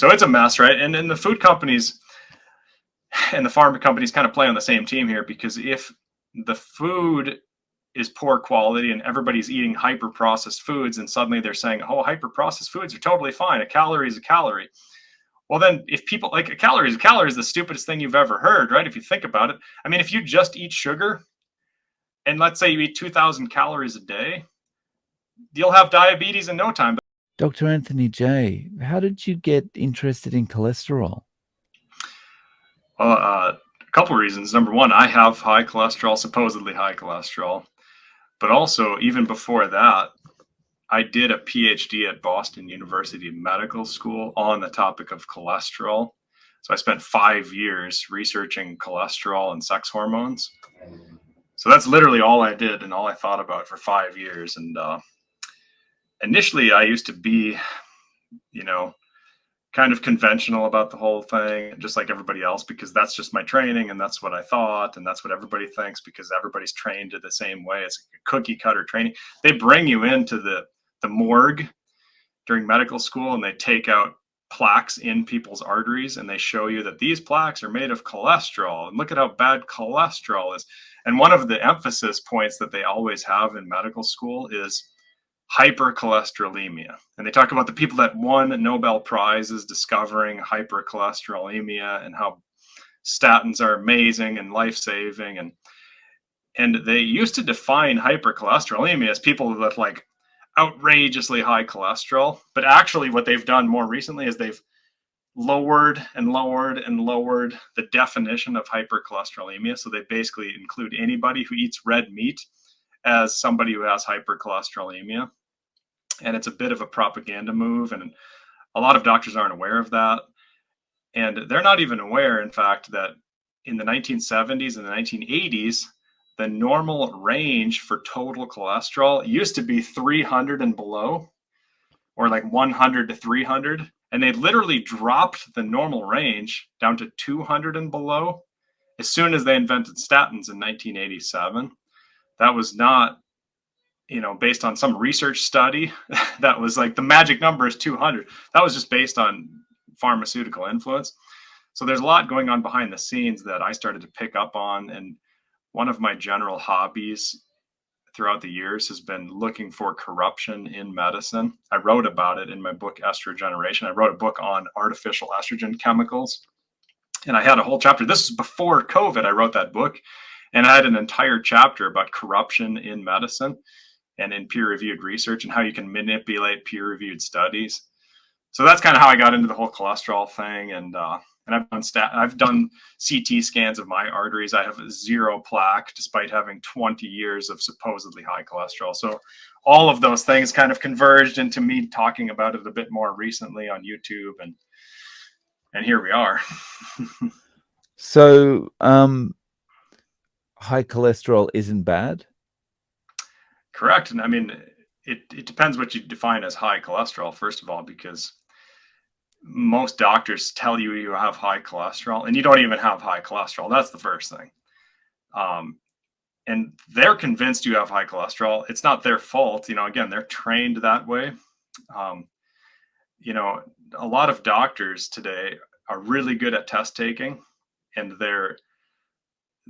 So it's a mess, right? And then the food companies and the pharma companies kind of play on the same team here, because if the food is poor quality and everybody's eating hyper processed foods, and suddenly they're saying, oh, hyper processed foods are totally fine, a calorie is a calorie. Well, then if people like, a calorie is the stupidest thing you've ever heard, right? If you think about it, I mean, if you just eat sugar and let's say you eat 2,000 calories a day, you'll have diabetes in no time. Dr. Anthony J., how did you get interested in cholesterol? Well, a couple of reasons. Number one, I have high cholesterol, supposedly high cholesterol. But also, even before that, I did a PhD at Boston University Medical School on the topic of cholesterol. So I spent 5 years researching cholesterol and sex hormones. So that's literally all I did and all I thought about for 5 years. And initially, I used to be, kind of conventional about the whole thing, just like everybody else, because that's just my training and that's what I thought and that's what everybody thinks, because everybody's trained the same way. It's a cookie cutter training. They bring you into the morgue during medical school and they take out plaques in people's arteries and they show you that these plaques are made of cholesterol and look at how bad cholesterol is. And one of the emphasis points that they always have in medical school is hypercholesterolemia. And they talk about the people that won Nobel Prizes discovering hypercholesterolemia and how statins are amazing and life-saving. And they used to define hypercholesterolemia as people with like outrageously high cholesterol. But actually what they've done more recently is they've lowered and lowered and lowered the definition of hypercholesterolemia. So they basically include anybody who eats red meat as somebody who has hypercholesterolemia. And it's a bit of a propaganda move. And a lot of doctors aren't aware of that. And they're not even aware, in fact, that in the 1970s and the 1980s, the normal range for total cholesterol used to be 300 and below, or like 100 to 300. And they literally dropped the normal range down to 200 and below as soon as they invented statins in 1987. That was not, based on some research study that was like the magic number is 200. That was just based on pharmaceutical influence. So there's a lot going on behind the scenes that I started to pick up on. And one of my general hobbies throughout the years has been looking for corruption in medicine. I wrote about it in my book, Estrogeneration. I wrote a book on artificial estrogen chemicals. And I had a whole chapter. This is before COVID. I wrote that book. And I had an entire chapter about corruption in medicine and in peer-reviewed research and how you can manipulate peer-reviewed studies. So that's kind of how I got into the whole cholesterol thing. And I've done CT scans of my arteries. I have 0 plaque despite having 20 years of supposedly high cholesterol. So all of those things kind of converged into me talking about it a bit more recently on YouTube. And here we are. So, high cholesterol isn't bad? Correct. And I mean, it depends what you define as high cholesterol, first of all, because most doctors tell you you have high cholesterol and you don't even have high cholesterol. That's the first thing. And they're convinced you have high cholesterol. It's not their fault. Again, they're trained that way. A lot of doctors today are really good at test taking, and they're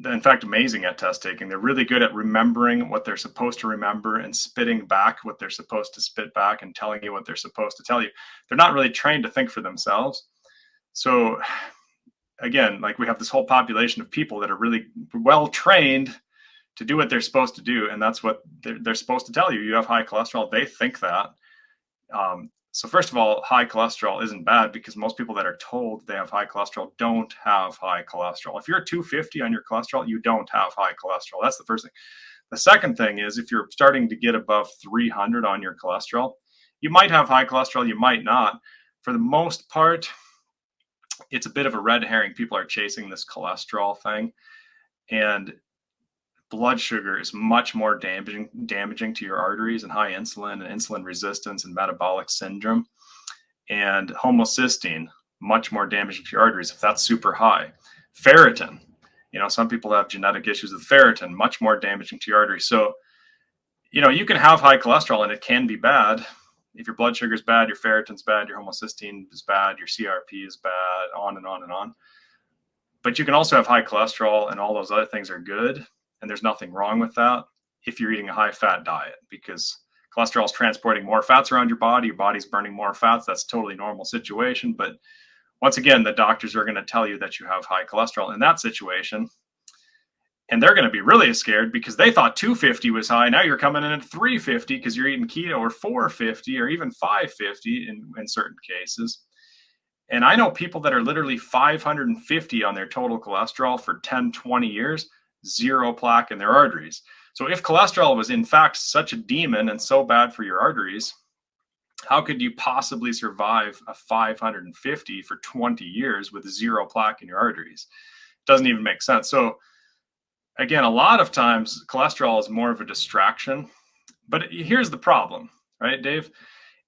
in fact amazing at test taking. They're really good at remembering what they're supposed to remember and spitting back what they're supposed to spit back and telling you what they're supposed to tell you. They're not really trained to think for themselves. So again, like we have this whole population of people that are really well trained to do what they're supposed to do, and that's what they're supposed to tell you. You have high cholesterol. They think that. So first of all, high cholesterol isn't bad, because most people that are told they have high cholesterol don't have high cholesterol. If you're 250 on your cholesterol, you don't have high cholesterol. That's the first thing. The second thing is, if you're starting to get above 300 on your cholesterol, you might have high cholesterol, you might not. For the most part, it's a bit of a red herring. People are chasing this cholesterol thing, and blood sugar is much more damaging to your arteries, and high insulin and insulin resistance and metabolic syndrome, and homocysteine, much more damaging to your arteries if that's super high. Ferritin, some people have genetic issues with ferritin, much more damaging to your arteries. So, you can have high cholesterol and it can be bad, If your blood sugar is bad, your ferritin's bad, your homocysteine is bad, your CRP is bad, on and on and on. But you can also have high cholesterol, and all those other things are good, and there's nothing wrong with that if you're eating a high fat diet, because cholesterol is transporting more fats around your body's burning more fats. That's a totally normal situation. But once again, the doctors are going to tell you that you have high cholesterol in that situation, and they're going to be really scared because they thought 250 was high. Now you're coming in at 350 because you're eating keto, or 450 or even 550 in certain cases. And I know people that are literally 550 on their total cholesterol for 10, 20 years, zero plaque in their arteries. So if cholesterol was in fact such a demon and so bad for your arteries, how could you possibly survive a 550 for 20 years with zero plaque in your arteries? It doesn't even make sense. So again, a lot of times cholesterol is more of a distraction. But here's the problem, right, Dave?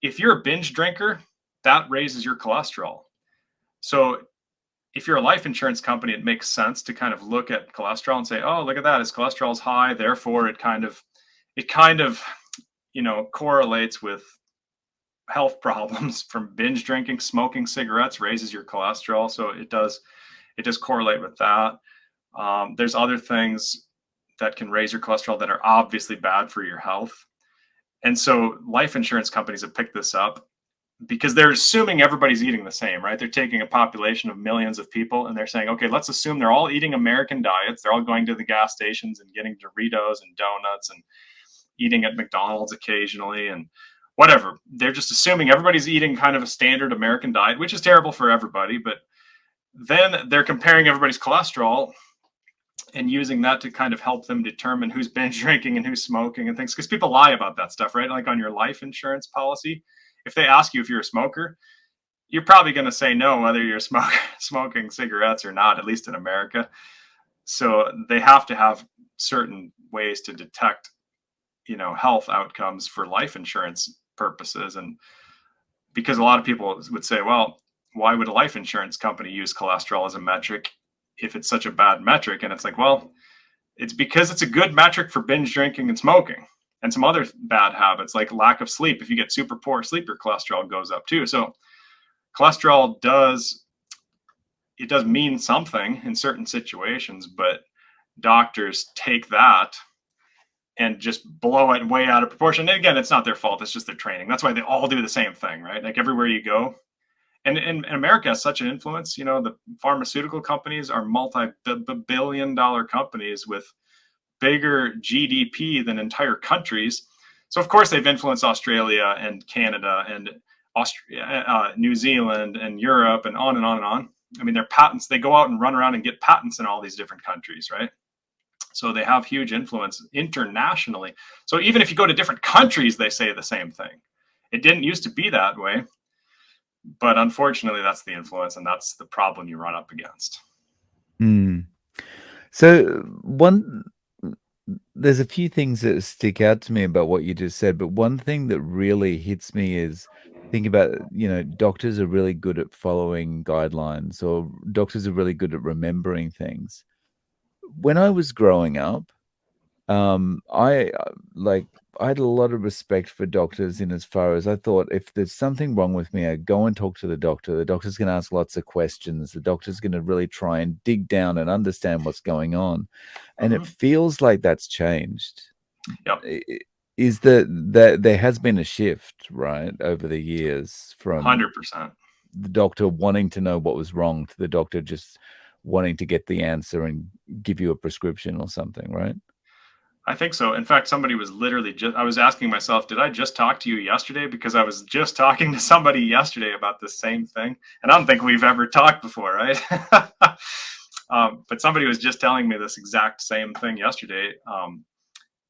If you're a binge drinker, that raises your cholesterol. So if you're a life insurance company, it makes sense to kind of look at cholesterol and say, oh, look at that, his cholesterol's high, therefore it kind of correlates with health problems from binge drinking. Smoking cigarettes raises your cholesterol, so it does correlate with that. There's other things that can raise your cholesterol that are obviously bad for your health. And so life insurance companies have picked this up because they're assuming everybody's eating the same, right? They're taking a population of millions of people and they're saying, okay, let's assume they're all eating American diets. They're all going to the gas stations and getting Doritos and donuts and eating at McDonald's occasionally and whatever. They're just assuming everybody's eating kind of a standard American diet, which is terrible for everybody. But then they're comparing everybody's cholesterol and using that to kind of help them determine who's binge drinking and who's smoking and things, because people lie about that stuff, right? Like on your life insurance policy, if they ask you if you're a smoker, you're probably going to say no, whether you're smoking cigarettes or not, at least in America. So they have to have certain ways to detect, health outcomes for life insurance purposes. And because a lot of people would say, well, why would a life insurance company use cholesterol as a metric if it's such a bad metric? And it's like, well, it's because it's a good metric for binge drinking and smoking and some other bad habits like lack of sleep. If you get super poor sleep, your cholesterol goes up too. So cholesterol does mean something in certain situations, but doctors take that and just blow it way out of proportion. And again, it's not their fault. It's just their training. That's why they all do the same thing, right? Like everywhere you go. And America has such an influence. The pharmaceutical companies are multi-billion-dollar companies with bigger GDP than entire countries. So of course they've influenced Australia and Canada and New Zealand and Europe and on and on and on. I mean, their patents, they go out and run around and get patents in all these different countries, right? So they have huge influence internationally. So even if you go to different countries, they say the same thing. It didn't used to be that way, but unfortunately that's the influence, and that's the problem you run up against. So there's a few things that stick out to me about what you just said, but one thing that really hits me is think about, doctors are really good at following guidelines, or doctors are really good at remembering things. When I was growing up, I had a lot of respect for doctors in as far as I thought if there's something wrong with me, I go and talk to the doctor. The doctor's going to ask lots of questions. The doctor's going to really try and dig down and understand what's going on. And it feels like that's changed. Yep. Is that there has been a shift, right, over the years from 100%. the doctor wanting to know what was wrong to the doctor just wanting to get the answer and give you a prescription or something, right? I think so. In fact, somebody was literally I was asking myself, did I just talk to you yesterday? Because I was just talking to somebody yesterday about the same thing. And I don't think we've ever talked before, right? But somebody was just telling me this exact same thing yesterday,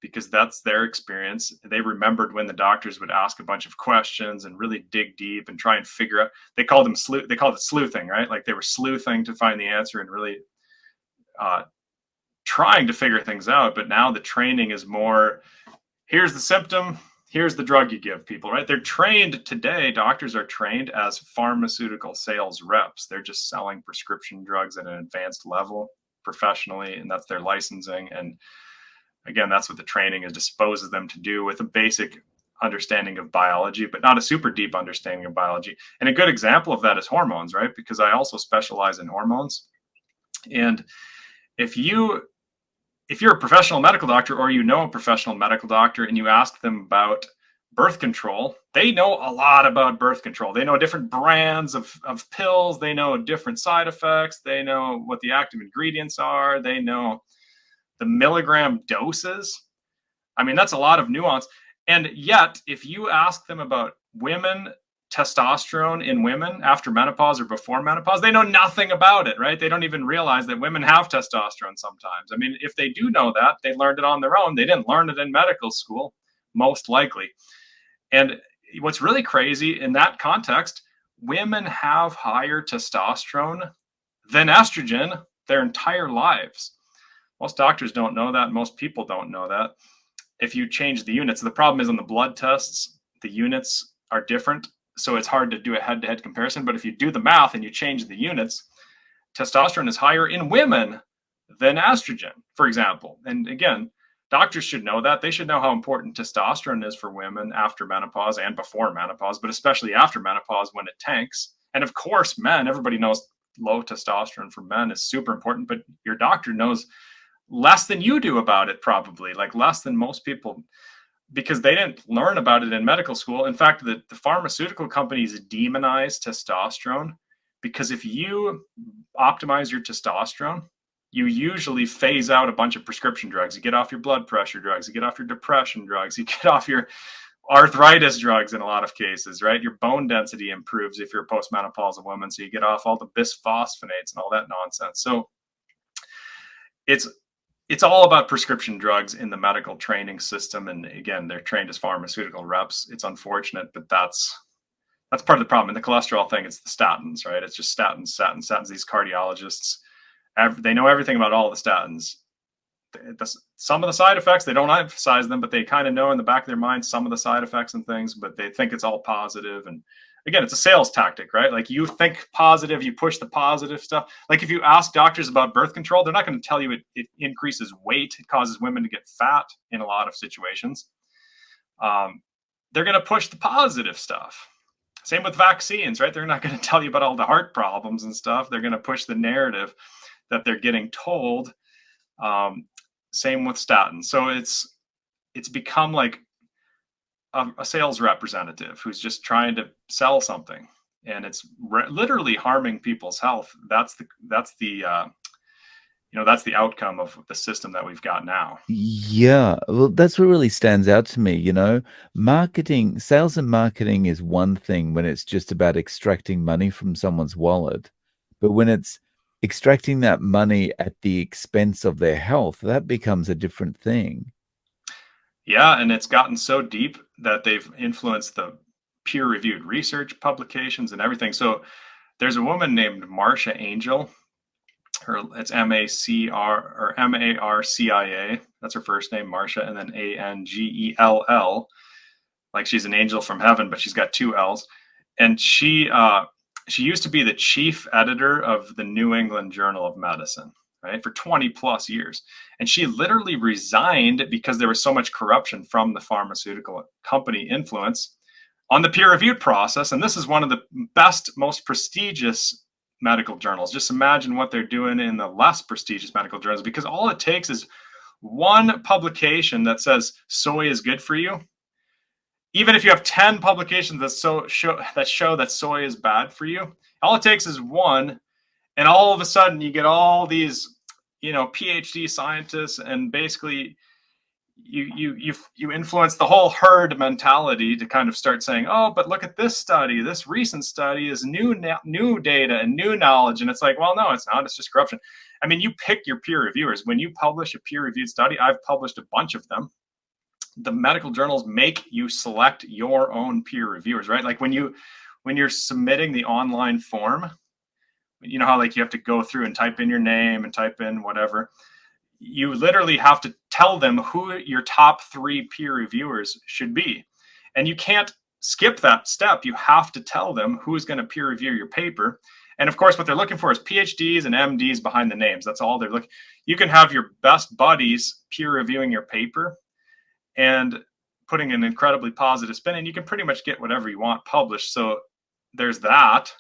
because that's their experience. They remembered when the doctors would ask a bunch of questions and really dig deep and try and figure out, they called it sleuthing, right? Like they were sleuthing to find the answer and really trying to figure things out. But now the training is more, here's the symptom, here's the drug you give people, right? They're trained today. Doctors are trained as pharmaceutical sales reps. They're just selling prescription drugs at an advanced level professionally, and that's their licensing. And again, that's what the training is, disposes them to do with a basic understanding of biology, but not a super deep understanding of biology. And a good example of that is hormones, right? Because I also specialize in hormones. And if you're a professional medical doctor, or you know a professional medical doctor, and you ask them about birth control, they know a lot about birth control. They know different brands of pills. They know different side effects. They know what the active ingredients are. They know the milligram doses. I mean, that's a lot of nuance. And yet, if you ask them about women, testosterone in women after menopause or before menopause, they know nothing about it, right? They don't even realize that women have testosterone sometimes. I mean, if they do know that, they learned it on their own. They didn't learn it in medical school, most likely. And what's really crazy in that context, women have higher testosterone than estrogen their entire lives. Most doctors don't know that. Most people don't know that. If you change the units, the problem is on the blood tests, the units are different. So it's hard to do a head-to-head comparison. But if you do the math and you change the units, testosterone is higher in women than estrogen, for example. And again, doctors should know that. They should know how important testosterone is for women after menopause and before menopause, but especially after menopause when it tanks. And of course, men, everybody knows low testosterone for men is super important, but your doctor knows less than you do about it, probably, like less than most people, because they didn't learn about it in medical school. In fact, the pharmaceutical companies demonize testosterone because if you optimize your testosterone, you usually phase out a bunch of prescription drugs. You get off your blood pressure drugs, you get off your depression drugs, you get off your arthritis drugs in a lot of cases, right? Your bone density improves if you're a postmenopausal woman, so you get off all the bisphosphonates and all that nonsense. So it's all about prescription drugs in the medical training system. And again, they're trained as pharmaceutical reps. It's unfortunate, but that's part of the problem. In the cholesterol thing, it's the statins, right? It's just statins. These cardiologists, they know everything about all the statins. Some of the side effects, they don't emphasize them, but they kind of know in the back of their mind some of the side effects and things, but they think it's all positive. And again, it's a sales tactic, right? Like you think positive, you push the positive stuff. Like if you ask doctors about birth control, they're not going to tell you it increases weight, it causes women to get fat in a lot of situations. They're going to push the positive stuff. Same with vaccines, right? They're not going to tell you about all the heart problems and stuff. They're going to push the narrative that they're getting told. Same with statins. So it's become like a sales representative who's just trying to sell something, and it's literally harming people's health. That's the outcome of the system that we've got now. Yeah, well, that's what really stands out to me. Marketing, sales and marketing is one thing when it's just about extracting money from someone's wallet. But when it's extracting that money at the expense of their health, that becomes a different thing. Yeah, and it's gotten so deep that they've influenced the peer-reviewed research publications and everything. So there's a woman named Marcia Angel. It's M-A-C-R or M-A-R-C-I-A. That's her first name, Marcia, and then A-N-G-E-L-L. Like she's an angel from heaven, but she's got two L's. And she used to be the chief editor of the New England Journal of Medicine, right, for 20 plus years. And she literally resigned because there was so much corruption from the pharmaceutical company influence on the peer-reviewed process. And this is one of the best, most prestigious medical journals. Just imagine what they're doing in the less prestigious medical journals, because all it takes is one publication that says soy is good for you. Even if you have 10 publications that show that soy is bad for you, all it takes is one, and all of a sudden you get all these, PhD scientists, and basically you influence the whole herd mentality to kind of start saying, oh, but look at this study. This recent study is new data and new knowledge. And it's like, well, no, it's not. It's just corruption. I mean, you pick your peer reviewers. When you publish a peer-reviewed study, I've published a bunch of them. The medical journals make you select your own peer reviewers, right? Like when you're submitting the online form, you know how like you have to go through and type in your name and type in whatever. You literally have to tell them who your top 3 peer reviewers should be. And you can't skip that step. You have to tell them who's going to peer review your paper. And of course, what they're looking for is PhDs and MDs behind the names. That's all they're looking. You can have your best buddies peer reviewing your paper and putting an incredibly positive spin, and you can pretty much get whatever you want published. So there's that,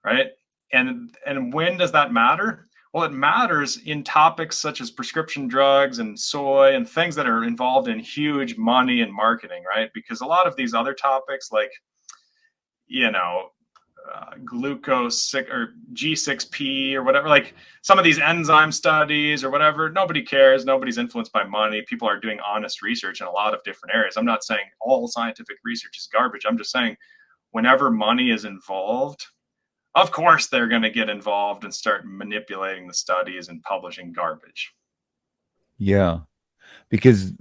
right? And when does that matter? Well, it matters in topics such as prescription drugs and soy and things that are involved in huge money and marketing, right? Because a lot of these other topics, like, you know, glucose or G6P or whatever, like some of these enzyme studies or whatever, nobody cares. Nobody's influenced by money. People are doing honest research in a lot of different areas. I'm not saying all scientific research is garbage. I'm just saying whenever money is involved, of course they're going to get involved and start manipulating the studies and publishing garbage. Yeah, because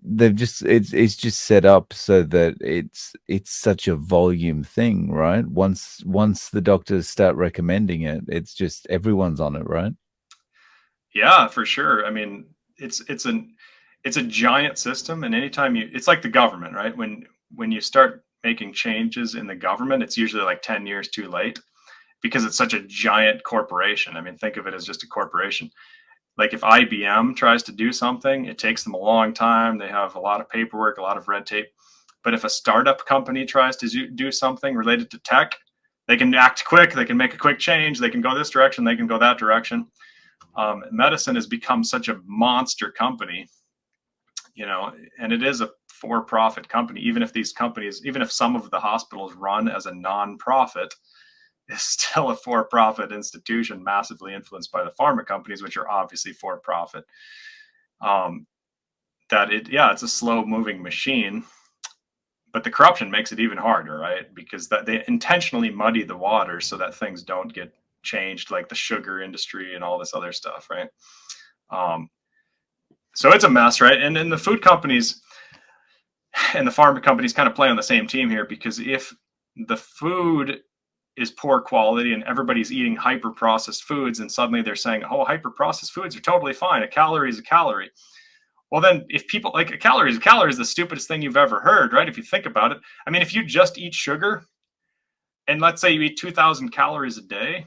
they've just it's just set up so that it's such a volume thing, right? Once the doctors start recommending it, it's just everyone's on it, right? Yeah, for sure. I mean, it's a giant system, and anytime it's like the government, right? When you start making changes in the government, it's usually like 10 years too late because it's such a giant corporation. I mean, think of it as just a corporation. Like if IBM tries to do something, it takes them a long time. They have a lot of paperwork, a lot of red tape. But if a startup company tries to do something related to tech, they can act quick. They can make a quick change. They can go this direction. They can go that direction. Medicine has become such a monster company, and it is a for-profit company. Even if some of the hospitals run as a non-profit, is still a for-profit institution, massively influenced by the pharma companies, which are obviously for-profit. It's a slow-moving machine, but the corruption makes it even harder, right? Because that they intentionally muddy the water so that things don't get changed, like the sugar industry and all this other stuff, right? So it's a mess, right? And then the food companies and the pharma companies kind of play on the same team here, because if the food is poor quality and everybody's eating hyper processed foods, and suddenly they're saying, oh, hyper processed foods are totally fine, a calorie is a calorie. Well, then if people like, a calorie is the stupidest thing you've ever heard, right? If you think about it. I mean, if you just eat sugar and let's say you eat 2,000 calories a day,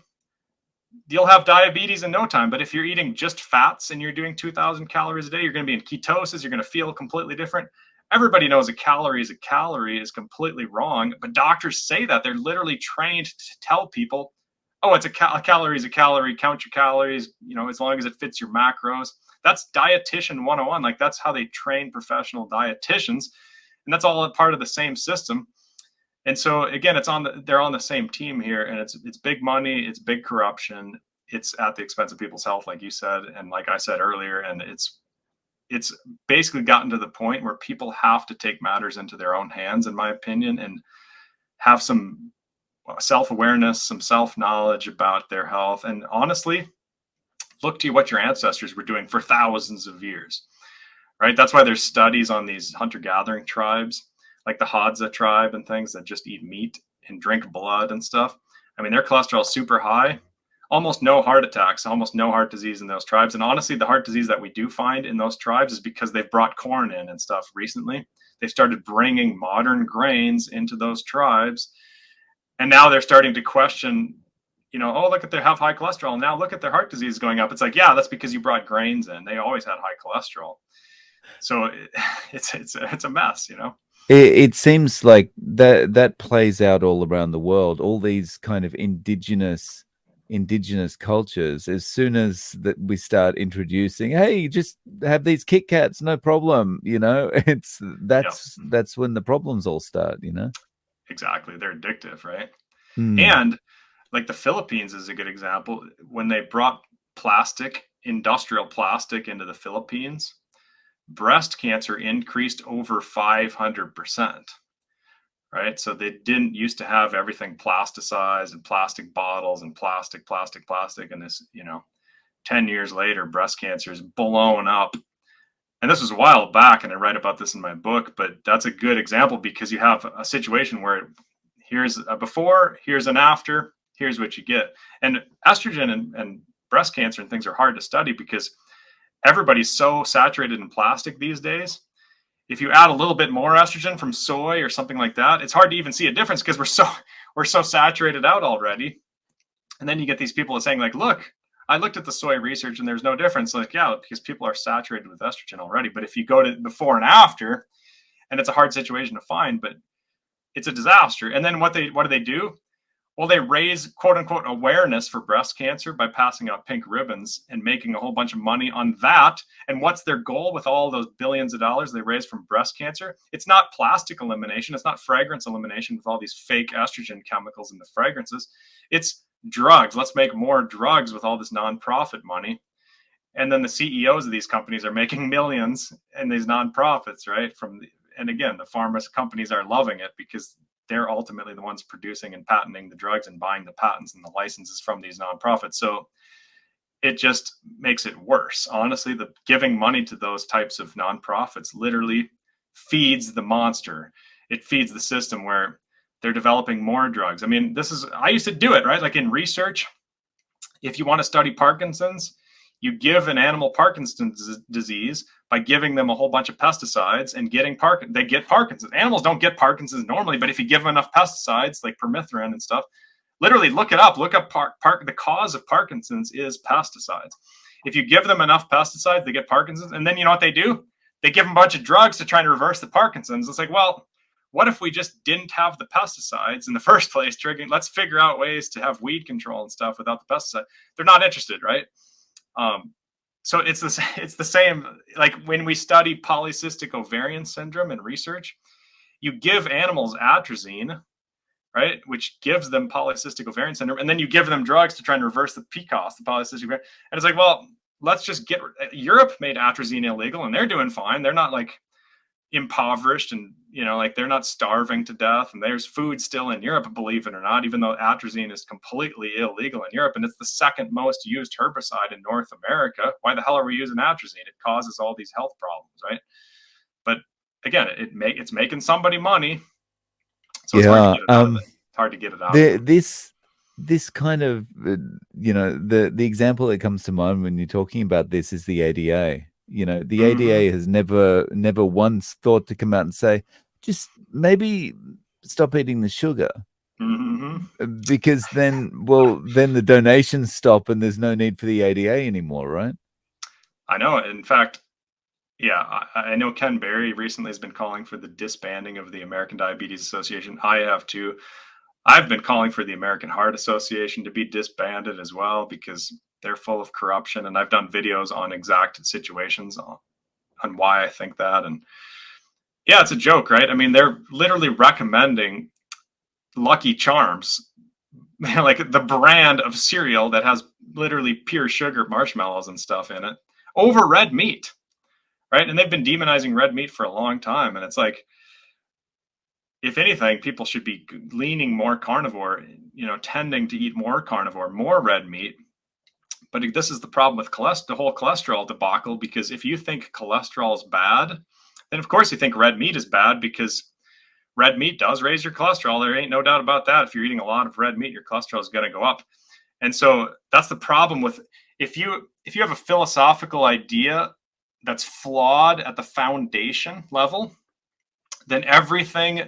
you'll have diabetes in no time. But if you're eating just fats and you're doing 2,000 calories a day, you're going to be in ketosis. You're going to feel completely different. Everybody knows a calorie is completely wrong, but doctors say that. They're literally trained to tell people, oh, a calorie is a calorie, count your calories, as long as it fits your macros. That's dietitian 101. Like, that's how they train professional dietitians. And that's all a part of the same system. And so again, they're on the same team here, and it's big money, it's big corruption, it's at the expense of people's health, like you said, and like I said earlier, and it's basically gotten to the point where people have to take matters into their own hands, in my opinion, and have some self-awareness, some self-knowledge about their health, and honestly, look to what your ancestors were doing for thousands of years, right? That's why there's studies on these hunter-gathering tribes, like the Hadza tribe and things that just eat meat and drink blood and stuff. I mean, their cholesterol is super high, almost no heart attacks, almost no heart disease in those tribes. And honestly, the heart disease that we do find in those tribes is because they've brought corn in and stuff recently. They've started bringing modern grains into those tribes. And now they're starting to question, oh, look at they have high cholesterol. And now look at their heart disease going up. It's like, yeah, that's because you brought grains in. They always had high cholesterol. So it's a mess, It seems like that plays out all around the world. All these kind of indigenous cultures. As soon as that we start introducing, hey, just have these Kit Kats, no problem. That's when the problems all start. Exactly. They're addictive, right? Mm. And like the Philippines is a good example. When they brought industrial plastic into the Philippines, breast cancer increased over 500%, right? So they didn't used to have everything plasticized and plastic bottles and plastic. And this, 10 years later, breast cancer is blown up. And this was a while back, and I write about this in my book, but that's a good example because you have a situation where here's a before, here's an after, here's what you get. And estrogen and breast cancer and things are hard to study because everybody's so saturated in plastic these days. If you add a little bit more estrogen from soy or something like that, it's hard to even see a difference because we're so saturated out already. And then you get these people saying like, look, I looked at the soy research and there's no difference. Like, yeah, because people are saturated with estrogen already. But if you go to before and after, and it's a hard situation to find, but it's a disaster. And then what do they do? Well, they raise quote unquote awareness for breast cancer by passing out pink ribbons and making a whole bunch of money on that. And what's their goal with all those billions of dollars they raise from breast cancer? It's not plastic elimination. It's not fragrance elimination with all these fake estrogen chemicals in the fragrances. It's drugs. Let's make more drugs with all this nonprofit money. And then the CEOs of these companies are making millions in these nonprofits, right? And again, the pharma companies are loving it because they're ultimately the ones producing and patenting the drugs and buying the patents and the licenses from these nonprofits. So it just makes it worse. Honestly, the giving money to those types of nonprofits literally feeds the monster. It feeds the system where they're developing more drugs. I mean, I used to do it, right? Like in research, if you want to study Parkinson's, you give an animal Parkinson's disease by giving them a whole bunch of pesticides and they get Parkinson's. Animals don't get Parkinson's normally, but if you give them enough pesticides like permethrin and stuff, literally look it up. Look up the cause of Parkinson's is pesticides. If you give them enough pesticides, they get Parkinson's. And then you know what they do? They give them a bunch of drugs to try to reverse the Parkinson's. It's like, well, what if we just didn't have the pesticides in the first place? Let's figure out ways to have weed control and stuff without the pesticide. They're not interested, right? So it's the same, like when we study polycystic ovarian syndrome in research, you give animals atrazine, right, which gives them polycystic ovarian syndrome, and then you give them drugs to try and reverse the PCOS, the polycystic ovarian. And it's like, well, let's just Europe made atrazine illegal, and they're doing fine. They're not like impoverished and like they're not starving to death, and there's food still in Europe, believe it or not, even though atrazine is completely illegal in Europe and it's the second most used herbicide in North America. Why the hell are we using atrazine? It causes all these health problems, right? But again, it's making somebody money, so it's hard to get it out of it. It's hard to get it out of it. This kind of the example that comes to mind when you're talking about this is the ADA. The ADA has never once thought to come out and say, just maybe stop eating the sugar. Because then the donations stop and there's no need for the ADA anymore, right? I know. In fact, yeah, I know Ken Berry recently has been calling for the disbanding of the American Diabetes Association. I have too. I've been calling for the American Heart Association to be disbanded as well because they're full of corruption. And I've done videos on exact situations on why I think that. And yeah, it's a joke, right? I mean, they're literally recommending Lucky Charms, like the brand of cereal that has literally pure sugar marshmallows and stuff in it, over red meat, right? And they've been demonizing red meat for a long time. And it's like, if anything, people should be leaning more carnivore, tending to eat more carnivore, more red meat. But this is the problem with the whole cholesterol debacle, because if you think cholesterol is bad, then of course you think red meat is bad, because red meat does raise your cholesterol. There ain't no doubt about that. If you're eating a lot of red meat, your cholesterol is going to go up. And so that's the problem with, if you have a philosophical idea that's flawed at the foundation level, then everything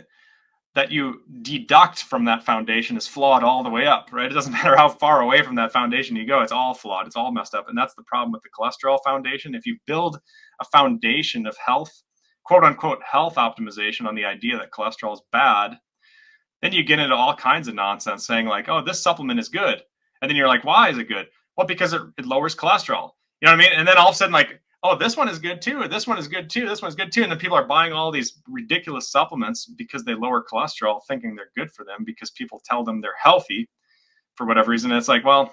that you deduct from that foundation is flawed all the way up, right? It doesn't matter how far away from that foundation you go, it's all flawed, it's all messed up. And that's the problem with the cholesterol foundation. If you build a foundation of health, quote unquote, health optimization on the idea that cholesterol is bad, then you get into all kinds of nonsense saying like, oh, this supplement is good. And then you're like, why is it good? Well, because it lowers cholesterol. You know what I mean? And then all of a sudden, like, oh, this one is good too, or this one is good too, this one's good too. And then people are buying all these ridiculous supplements because they lower cholesterol, thinking they're good for them because people tell them they're healthy for whatever reason. And it's like, well,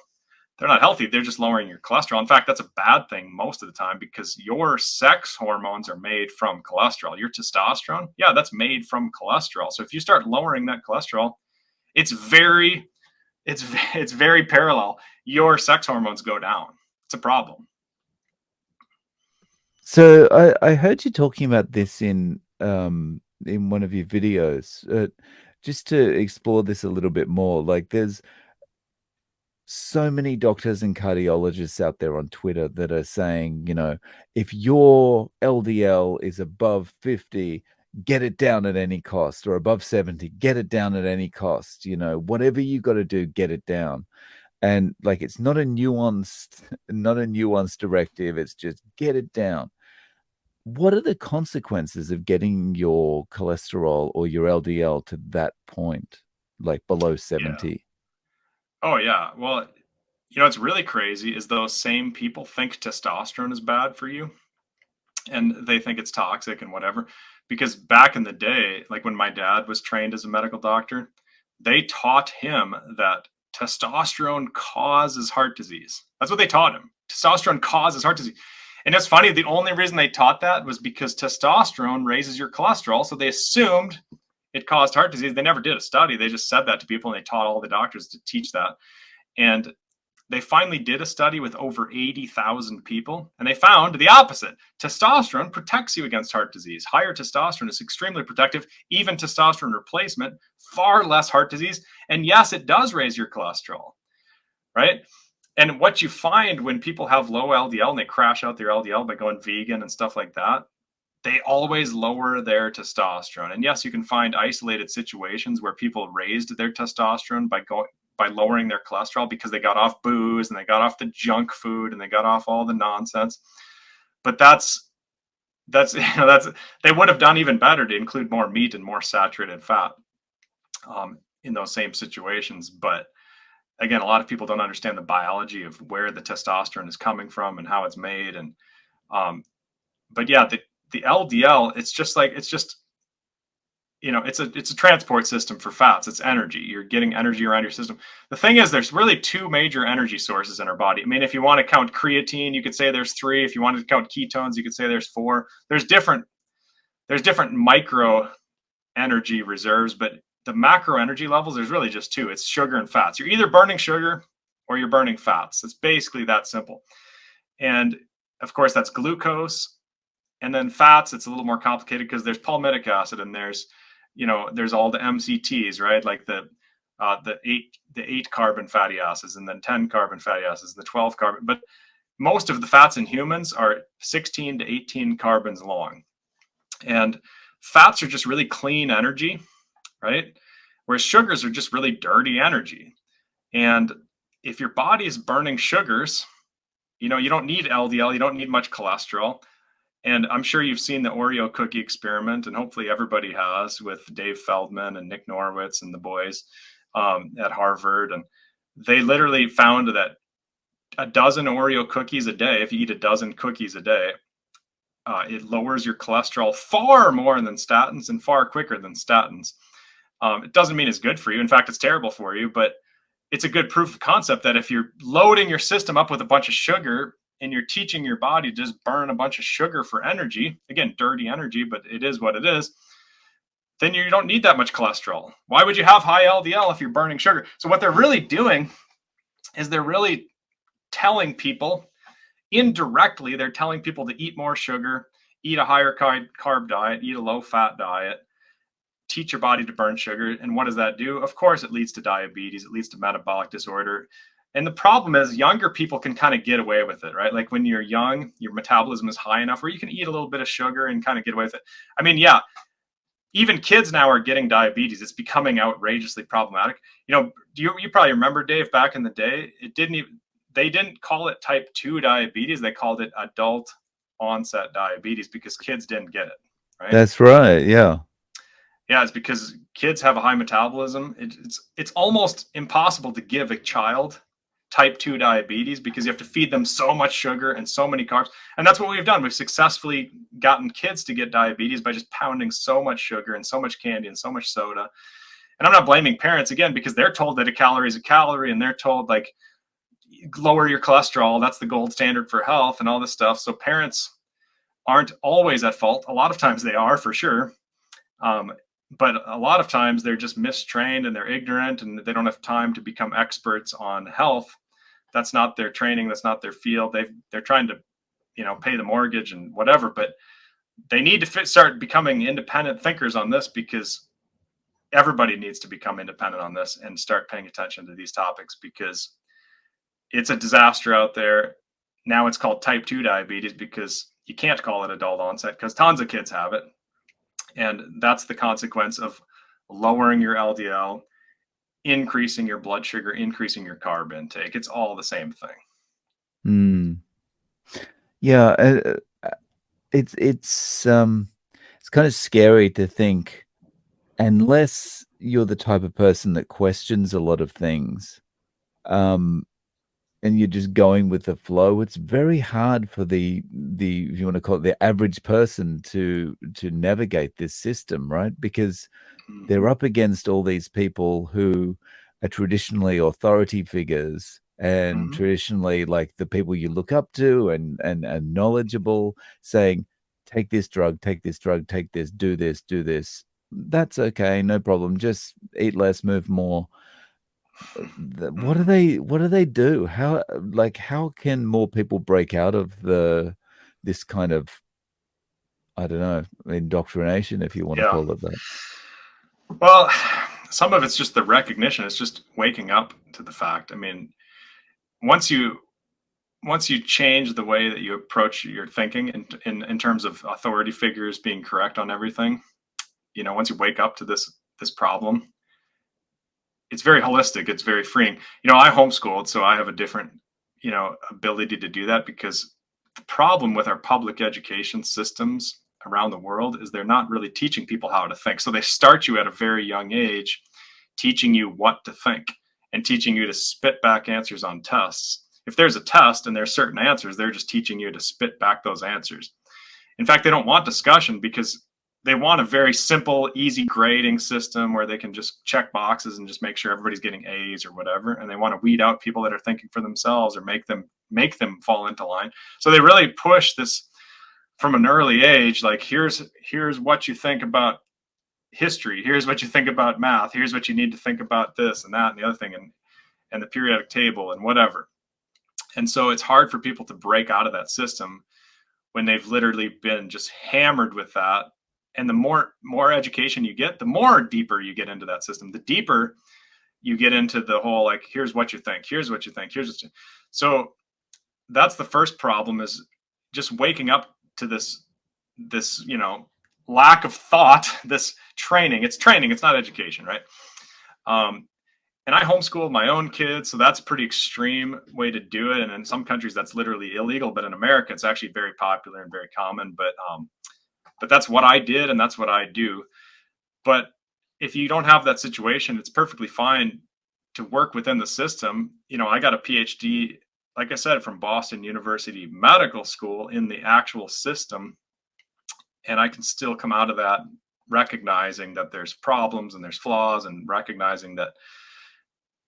they're not healthy. They're just lowering your cholesterol. In fact, that's a bad thing most of the time, because your sex hormones are made from cholesterol. Your testosterone, yeah, that's made from cholesterol. So if you start lowering that cholesterol, it's very parallel. Your sex hormones go down. It's a problem. So I heard you talking about this in one of your videos. Just to explore this a little bit more, like there's so many doctors and cardiologists out there on Twitter that are saying, if your LDL is above 50, get it down at any cost, or above 70, get it down at any cost. Whatever you got to do, get it down. And like, it's not a nuanced directive. It's just get it down. what are the consequences of getting your cholesterol or your LDL to that point, like below Yeah. 70? Oh yeah. Well, what's really crazy is those same people think testosterone is bad for you, and they think it's toxic and whatever. Because back in the day, like when my dad was trained as a medical doctor, they taught him that testosterone causes heart disease. That's what they taught him. Testosterone causes heart disease. And it's funny, the only reason they taught that was because testosterone raises your cholesterol. So they assumed it caused heart disease. They never did a study. They just said that to people, and they taught all the doctors to teach that. And they finally did a study with over 80,000 people, and they found the opposite. Testosterone protects you against heart disease. Higher testosterone is extremely protective. Even testosterone replacement, far less heart disease. And yes, it does raise your cholesterol, right? And what you find when people have low LDL and they crash out their LDL by going vegan and stuff like that, they always lower their testosterone. And yes, you can find isolated situations where people raised their testosterone by lowering their cholesterol because they got off booze and they got off the junk food and they got off all the nonsense. But that's they would have done even better to include more meat and more saturated fat in those same situations. But again, a lot of people don't understand the biology of where the testosterone is coming from and how it's made. And but yeah, the LDL, it's just it's a transport system for fats. It's energy. You're getting energy around your system. The thing is, there's really two major energy sources in our body. I mean, if you want to count creatine, you could say there's three. If you wanted to count ketones, you could say there's four. There's different micro energy reserves, but the macro energy levels, there's really just two. It's sugar and fats. You're either burning sugar or you're burning fats. It's basically that simple. And of course, that's glucose. And then fats, it's a little more complicated because there's palmitic acid and there's all the MCTs, right? Like the eight carbon fatty acids, and then 10 carbon fatty acids, the 12 carbon. But most of the fats in humans are 16 to 18 carbons long. And fats are just really clean energy, right? Whereas sugars are just really dirty energy. And if your body is burning sugars, you don't need LDL, you don't need much cholesterol. And I'm sure you've seen the Oreo cookie experiment, and hopefully everybody has, with Dave Feldman and Nick Norwitz and the boys at Harvard. And they literally found that a dozen Oreo cookies a day, if you eat a dozen cookies a day, it lowers your cholesterol far more than statins and far quicker than statins. It doesn't mean it's good for you. In fact, it's terrible for you, but it's a good proof of concept that if you're loading your system up with a bunch of sugar and you're teaching your body to just burn a bunch of sugar for energy, again, dirty energy, but it is what it is, then you don't need that much cholesterol. Why would you have high LDL if you're burning sugar? So what they're really doing is they're really telling people, indirectly, they're telling people to eat more sugar, eat a higher carb diet, eat a low fat diet, teach your body to burn sugar. And what does that do? Of course, it leads to diabetes, it leads to metabolic disorder. And the problem is, younger people can kind of get away with it, right? Like when you're young, your metabolism is high enough where you can eat a little bit of sugar and kind of get away with it. I mean, yeah, even kids now are getting diabetes. It's becoming outrageously problematic. You probably remember, Dave, back in the day, they didn't call it type 2 diabetes. They called it adult onset diabetes because kids didn't get it, right? That's right. Yeah. Yeah, it's because kids have a high metabolism. It's almost impossible to give a child type 2 diabetes because you have to feed them so much sugar and so many carbs. And that's what we've done. We've successfully gotten kids to get diabetes by just pounding so much sugar and so much candy and so much soda. And I'm not blaming parents, again, because they're told that a calorie is a calorie, and they're told, like, lower your cholesterol. That's the gold standard for health and all this stuff. So parents aren't always at fault. A lot of times they are, for sure. But a lot of times they're just mistrained and they're ignorant and they don't have time to become experts on health. That's not their training. That's not their field. They're trying to, pay the mortgage and whatever, but they need to start becoming independent thinkers on this, because everybody needs to become independent on this and start paying attention to these topics, because it's a disaster out there. Now it's called type 2 diabetes because you can't call it adult onset because tons of kids have it. And that's the consequence of lowering your LDL, increasing your blood sugar, increasing your carb intake. It's all the same thing. Mm. Yeah. it's kind of scary to think, unless you're the type of person that questions a lot of things, um, and you're just going with the flow, it's very hard for the if you want to call it the average person to navigate this system, right? Because they're Hmm. up against all these people who are traditionally authority figures and Hmm. traditionally like the people you look up to and knowledgeable, saying, take this drug, take this drug, take this, do this. That's okay, no problem. Just eat less, move more. Hmm. What do they do? How, like, how can more people break out of this kind of, I don't know, indoctrination, if you want to Yeah. call it that? Well, some of it's just the recognition. It's just waking up to the fact. I mean, once you once you change the way that you approach your thinking in terms of authority figures being correct on everything, once you wake up to this problem, it's very holistic. It's very freeing. I homeschooled, so I have a different, ability to do that because the problem with our public education systems around the world is they're not really teaching people how to think. So they start you at a very young age, teaching you what to think and teaching you to spit back answers on tests. If there's a test and there's certain answers, they're just teaching you to spit back those answers. In fact, they don't want discussion because they want a very simple, easy grading system where they can just check boxes and just make sure everybody's getting A's or whatever. And they want to weed out people that are thinking for themselves or make them fall into line. So they really push this from an early age. Like here's what you think about history. Here's what you think about math. Here's what you need to think about this and that and the other thing and the periodic table and whatever. And so it's hard for people to break out of that system when they've literally been just hammered with that. And the more education you get, the more deeper you get into that system. The deeper you get into the whole, like, here's what you think, here's what you think, here's what you. So that's the first problem, is just waking up to this lack of thought, this training. It's training, it's not education, right? um, and I homeschooled my own kids, so that's a pretty extreme way to do it. And in some countries, that's literally illegal. But in America, it's actually very popular and very common. But that's what I did, and that's what I do. But if you don't have that situation, it's perfectly fine to work within the system. I got a PhD, like I said, from Boston University Medical School in the actual system, and I can still come out of that recognizing that there's problems and there's flaws, and recognizing that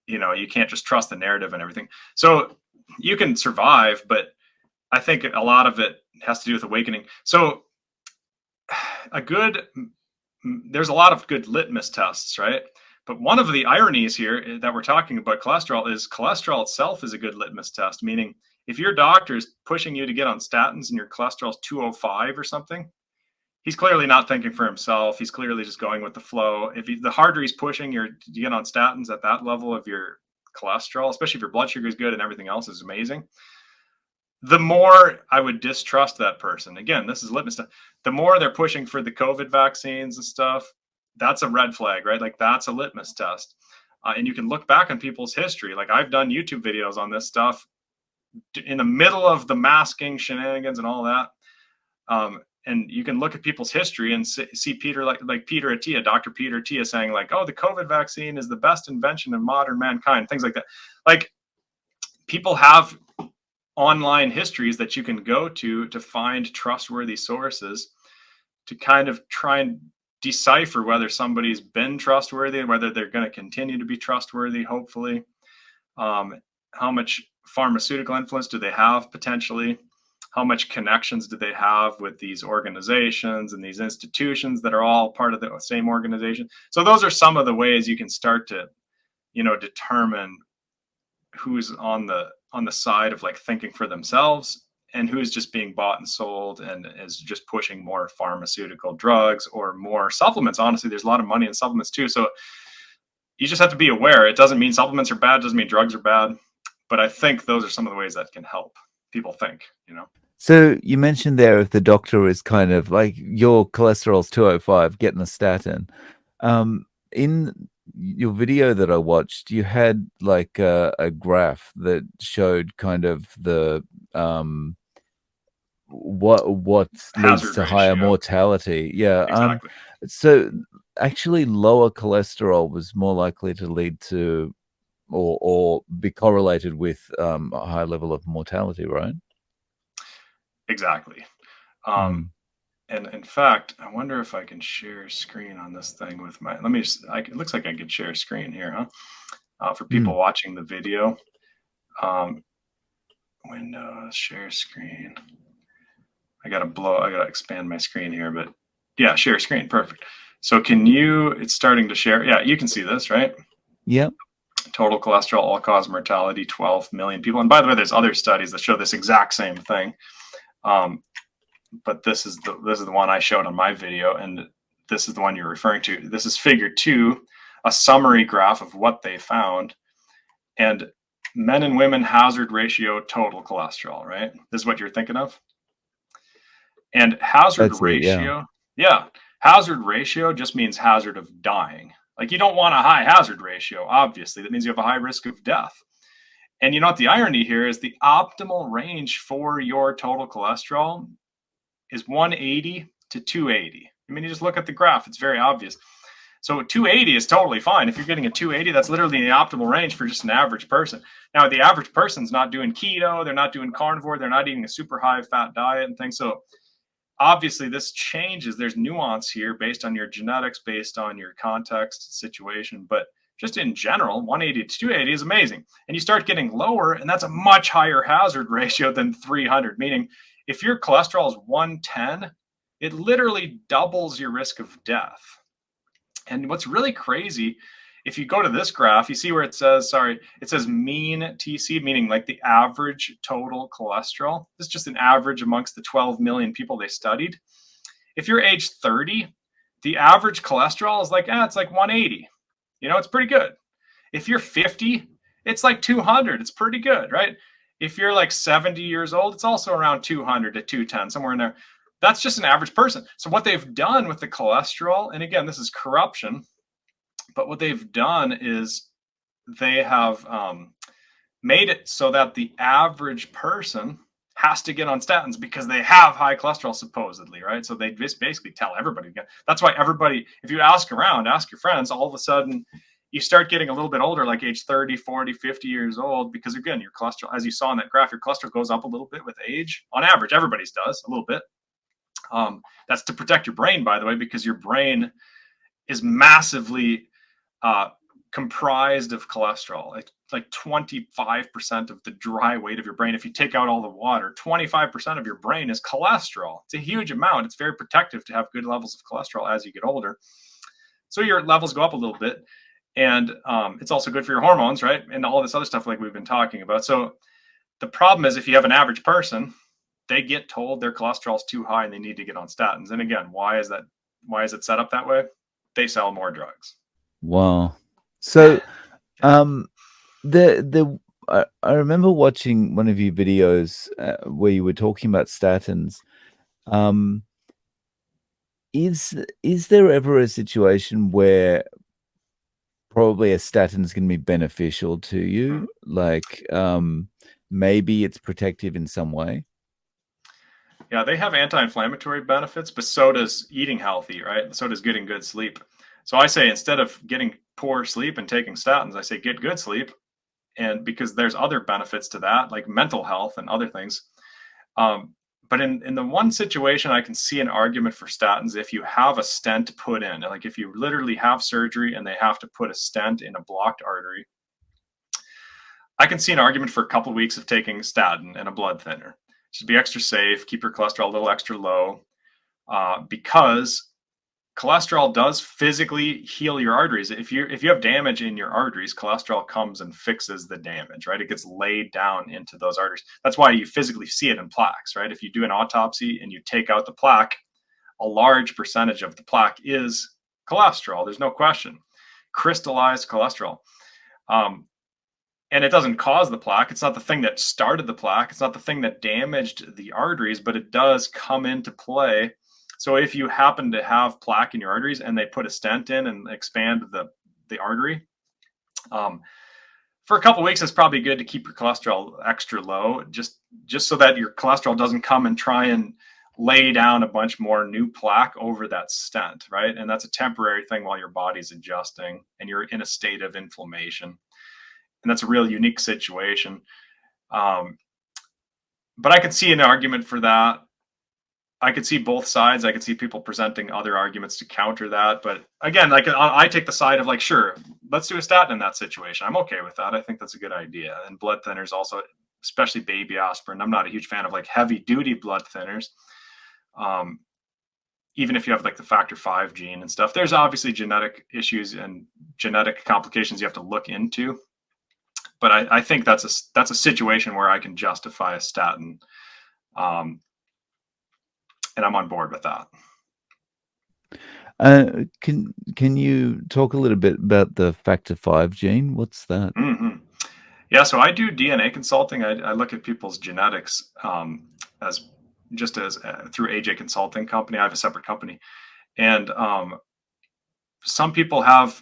you can't just trust the narrative and everything. So you can survive, but I think a lot of it has to do with awakening. So a good there's a lot of good litmus tests, right? But one of the ironies here that we're talking about cholesterol is cholesterol itself is a good litmus test. Meaning, if your doctor is pushing you to get on statins and your cholesterol's 205 or something, he's clearly not thinking for himself. He's clearly just going with the flow. The harder he's pushing you to get on statins at that level of your cholesterol, especially if your blood sugar is good and everything else is amazing, the more I would distrust that person. Again, this is litmus test. The more they're pushing for the COVID vaccines and stuff, that's a red flag, right? Like that's a litmus test. And you can look back on people's history. Like I've done YouTube videos on this stuff in the middle of the masking shenanigans and all that. And you can look at people's history and see Peter, like Peter Attia, Dr. Peter Attia, saying like, "Oh, the COVID vaccine is the best invention of modern mankind," things like that. Like people have online histories that you can go to find trustworthy sources to kind of try and decipher whether somebody's been trustworthy, whether they're going to continue to be trustworthy, hopefully. How much pharmaceutical influence do they have potentially? How much connections do they have with these organizations and these institutions that are all part of the same organization? So those are some of the ways you can start to, determine who's on the side of like thinking for themselves and who's just being bought and sold and is just pushing more pharmaceutical drugs or more supplements. Honestly, there's a lot of money in supplements too. So you just have to be aware. It doesn't mean supplements are bad, doesn't mean drugs are bad. But I think those are some of the ways that can help people think. So you mentioned there if the doctor is kind of like your cholesterol's 205, getting a statin. In your video that I watched, you had like a graph that showed kind of the um what leads hazard to higher ratio. mortality. Yeah. Exactly. So actually lower cholesterol was more likely to lead to or be correlated with a high level of mortality, right? Exactly. Mm. And in fact, I wonder if I can share screen on this thing with my, let me just, it looks like I could share screen here, huh? For people Mm. watching the video. Um, Windows, share screen. I gotta expand my screen here, but yeah, share screen, perfect. So it's starting to share. Yeah, you can see this, right? Yeah. Total cholesterol, all-cause mortality, 12 million people. And by the way, there's other studies that show this exact same thing. But this is the one I showed on my video, and this is the one you're referring to. This is figure 2, a summary graph of what they found. And men and women hazard ratio total cholesterol, right? This is what you're thinking of. And hazard That's it. Yeah. ratio, yeah, hazard ratio just means hazard of dying. Like, you don't want a high hazard ratio, obviously. That means you have a high risk of death. And you know what the irony here is? The optimal range for your total cholesterol is 180 to 280. I mean, you just look at the graph, it's very obvious. So 280 is totally fine. If you're getting a 280, that's literally the optimal range for just an average person. Now, the average person's not doing keto, they're not doing carnivore, they're not eating a super high fat diet and things. So obviously this changes. There's nuance here based on your genetics, based on your context, situation. But just in general, 180 to 280 is amazing. And you start getting lower, and that's a much higher hazard ratio than 300, meaning if your cholesterol is 110, it literally doubles your risk of death. And what's really crazy, if you go to this graph, you see where it says, it says mean TC, meaning like the average total cholesterol. This is just an average amongst the 12 million people they studied. If you're age 30, the average cholesterol is like, it's like 180. It's pretty good. If you're 50, it's like 200. It's pretty good, right? If you're like 70 years old, it's also around 200 to 210, somewhere in there. That's just an average person. So what they've done with the cholesterol, and again, this is corruption, but what they've done is they have made it so that the average person has to get on statins because they have high cholesterol, supposedly, right? So they just basically tell everybody. That's why everybody, if you ask around, ask your friends, all of a sudden you start getting a little bit older, like age 30, 40, 50 years old, because again, your cholesterol, as you saw in that graph, your cholesterol goes up a little bit with age. On average, everybody's does a little bit. That's to protect your brain, by the way, because your brain is massively comprised of cholesterol. Like 25% of the dry weight of your brain. If you take out all the water, 25% of your brain is cholesterol. It's a huge amount. It's very protective to have good levels of cholesterol as you get older. So your levels go up a little bit. And it's also good for your hormones, right? And all this other stuff like we've been talking about. So the problem is if you have an average person, they get told their cholesterol is too high and they need to get on statins. And again, why is that? Why is it set up that way? They sell more drugs. Wow. So, the I remember watching one of your videos where you were talking about statins. Um, is there ever a situation where probably a statin is going to be beneficial to you? Like, maybe it's protective in some way. Yeah, they have anti-inflammatory benefits, but so does eating healthy, right? So does getting good sleep. So I say instead of getting poor sleep and taking statins, I say get good sleep, and because there's other benefits to that, like mental health and other things. Um, but in the one situation, I can see an argument for statins if you have a stent put in, like if you literally have surgery and they have to put a stent in a blocked artery. I can see an argument for a couple of weeks of taking statin and a blood thinner. Just be extra safe, keep your cholesterol a little extra low, because cholesterol does physically heal your arteries. If you have damage in your arteries, cholesterol comes and fixes the damage, right? It gets laid down into those arteries. That's why you physically see it in plaques, right? If you do an autopsy and you take out the plaque, a large percentage of the plaque is cholesterol. There's no question. Crystallized cholesterol. And it doesn't cause the plaque. It's not the thing that started the plaque. It's not the thing that damaged the arteries, but it does come into play. So if you happen to have plaque in your arteries and they put a stent in and expand the artery, for a couple of weeks, it's probably good to keep your cholesterol extra low, just just so that your cholesterol doesn't come and try and lay down a bunch more new plaque over that stent, right? And that's a temporary thing while your body's adjusting and you're in a state of inflammation. And that's a real unique situation. But I could see an argument for that. I could see both sides. I could see people presenting other arguments to counter that. But again, like I take the side of like, sure, let's do a statin in that situation. I'm okay with that. I think that's a good idea. And blood thinners also, especially baby aspirin. I'm not a huge fan of like heavy duty blood thinners. Even if you have like the factor V gene and stuff, there's obviously genetic issues and genetic complications you have to look into. But I think that's a situation where I can justify a statin. And I'm on board with that. Can you talk a little bit about the factor V gene? What's that? Mm-hmm. Yeah, so I do DNA consulting. I look at people's genetics as through AJ Consulting Company. I have a separate company, and some people have,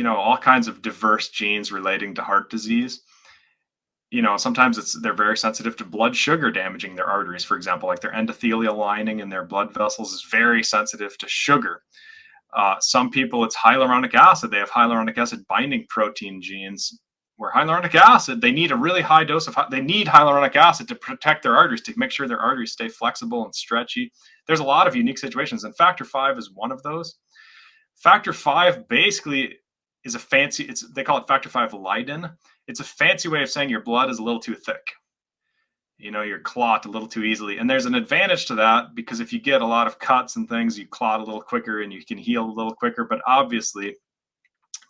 all kinds of diverse genes relating to heart disease. Sometimes they're very sensitive to blood sugar damaging their arteries, for example, like their endothelial lining in their blood vessels is very sensitive to sugar. Some people, it's hyaluronic acid. They have hyaluronic acid binding protein genes where hyaluronic acid, they need a really high dose they need hyaluronic acid to protect their arteries, to make sure their arteries stay flexible and stretchy. There's a lot of unique situations, and factor V is one of those. Factor V basically is they call it factor V Leiden. It's a fancy way of saying your blood is a little too thick. You're clot a little too easily. And there's an advantage to that because if you get a lot of cuts and things, you clot a little quicker and you can heal a little quicker. But obviously,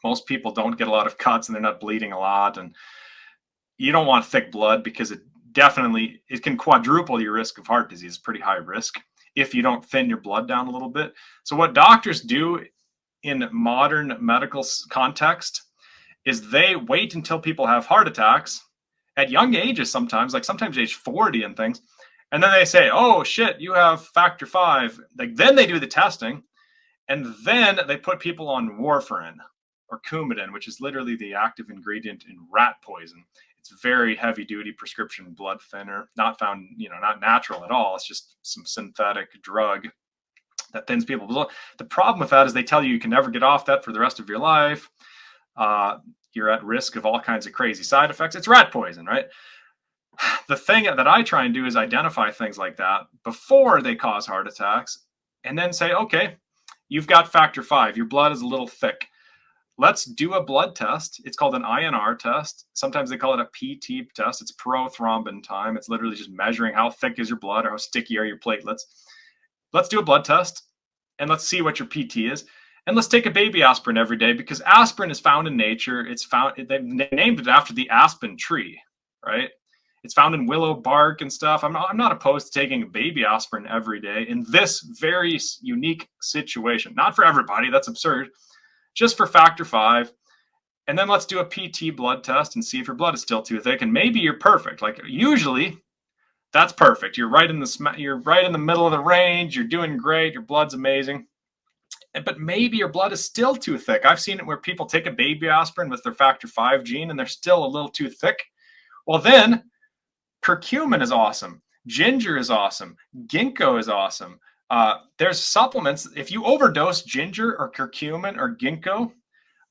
most people don't get a lot of cuts and they're not bleeding a lot. And you don't want thick blood because it can quadruple your risk of heart disease. It's pretty high risk if you don't thin your blood down a little bit. So what doctors do in modern medical context is they wait until people have heart attacks at young ages, sometimes age 40 and things. And then they say, oh shit, you have factor V. Like then they do the testing and then they put people on warfarin or Coumadin, which is literally the active ingredient in rat poison. It's very heavy duty prescription blood thinner, not found, not natural at all. It's just some synthetic drug that thins people's blood. The problem with that is they tell you can never get off that for the rest of your life. You're at risk of all kinds of crazy side effects. It's rat poison, right? The thing that I try and do is identify things like that before they cause heart attacks and then say, okay, you've got factor V. Your blood is a little thick. Let's do a blood test. It's called an INR test. Sometimes they call it a PT test. It's prothrombin time. It's literally just measuring how thick is your blood or how sticky are your platelets. Let's do a blood test and let's see what your PT is. And let's take a baby aspirin every day because aspirin is found in nature. They named it after the aspen tree, right? It's found in willow bark and stuff. I'm not opposed to taking a baby aspirin every day in this very unique situation. Not for everybody, that's absurd. Just for factor V. And then let's do a PT blood test and see if your blood is still too thick. And maybe you're perfect. Like usually, that's perfect. You're right in the middle of the range. You're doing great. Your blood's amazing. But maybe your blood is still too thick. I've seen it where people take a baby aspirin with their factor V gene and they're still a little too thick. Well, then curcumin is awesome. Ginger is awesome. Ginkgo is awesome. There's supplements. If you overdose ginger or curcumin or ginkgo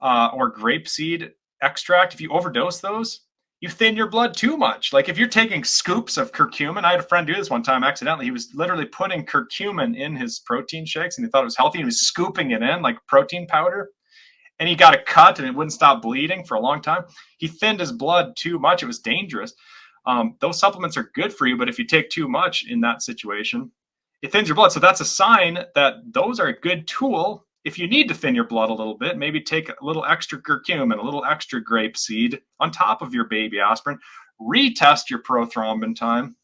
or grapeseed extract, if you overdose those, you thin your blood too much. Like if you're taking scoops of curcumin, I had a friend do this one time accidentally. He was literally putting curcumin in his protein shakes and he thought it was healthy. And he was scooping it in like protein powder and he got a cut and it wouldn't stop bleeding for a long time. He thinned his blood too much. It was dangerous. Those supplements are good for you, but if you take too much in that situation, it thins your blood. So that's a sign that those are a good tool. If you need to thin your blood a little bit, maybe take a little extra curcumin, a little extra grapeseed on top of your baby aspirin, retest your prothrombin time,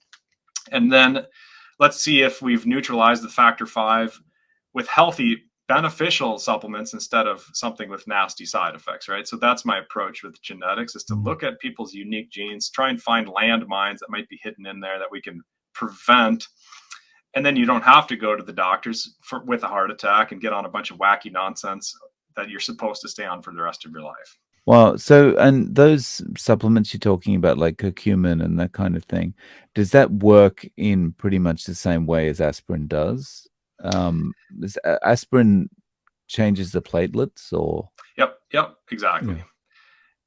and then let's see if we've neutralized the factor V with healthy, beneficial supplements instead of something with nasty side effects, right? So that's my approach with genetics is to look at people's unique genes, try and find landmines that might be hidden in there that we can prevent. And then you don't have to go to the doctors with a heart attack and get on a bunch of wacky nonsense that you're supposed to stay on for the rest of your life. Wow. So, and those supplements you're talking about, like curcumin and that kind of thing, does that work in pretty much the same way as aspirin does? Aspirin changes the platelets, or Yep, exactly.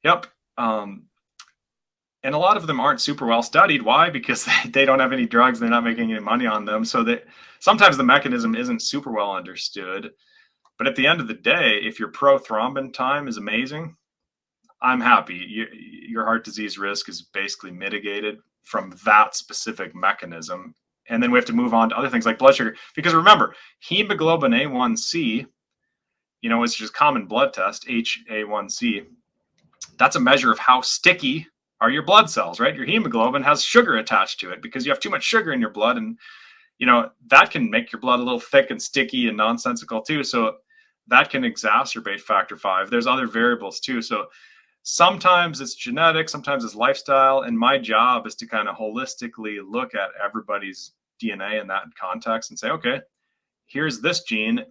yeah, Yep. Um, and a lot of them aren't super well studied. Why? Because they don't have any drugs. They're not making any money on them. So that sometimes the mechanism isn't super well understood. But at the end of the day, if your prothrombin time is amazing, I'm happy. Your heart disease risk is basically mitigated from that specific mechanism. And then we have to move on to other things like blood sugar. Because remember, hemoglobin A1C, it's just common blood test, HA1C. That's a measure of how sticky are your blood cells, right? Your hemoglobin has sugar attached to it because you have too much sugar in your blood. And, that can make your blood a little thick and sticky and nonsensical too. So that can exacerbate factor V. There's other variables too. So sometimes it's genetic, sometimes it's lifestyle. And my job is to kind of holistically look at everybody's DNA in that context and say, okay, here's this gene.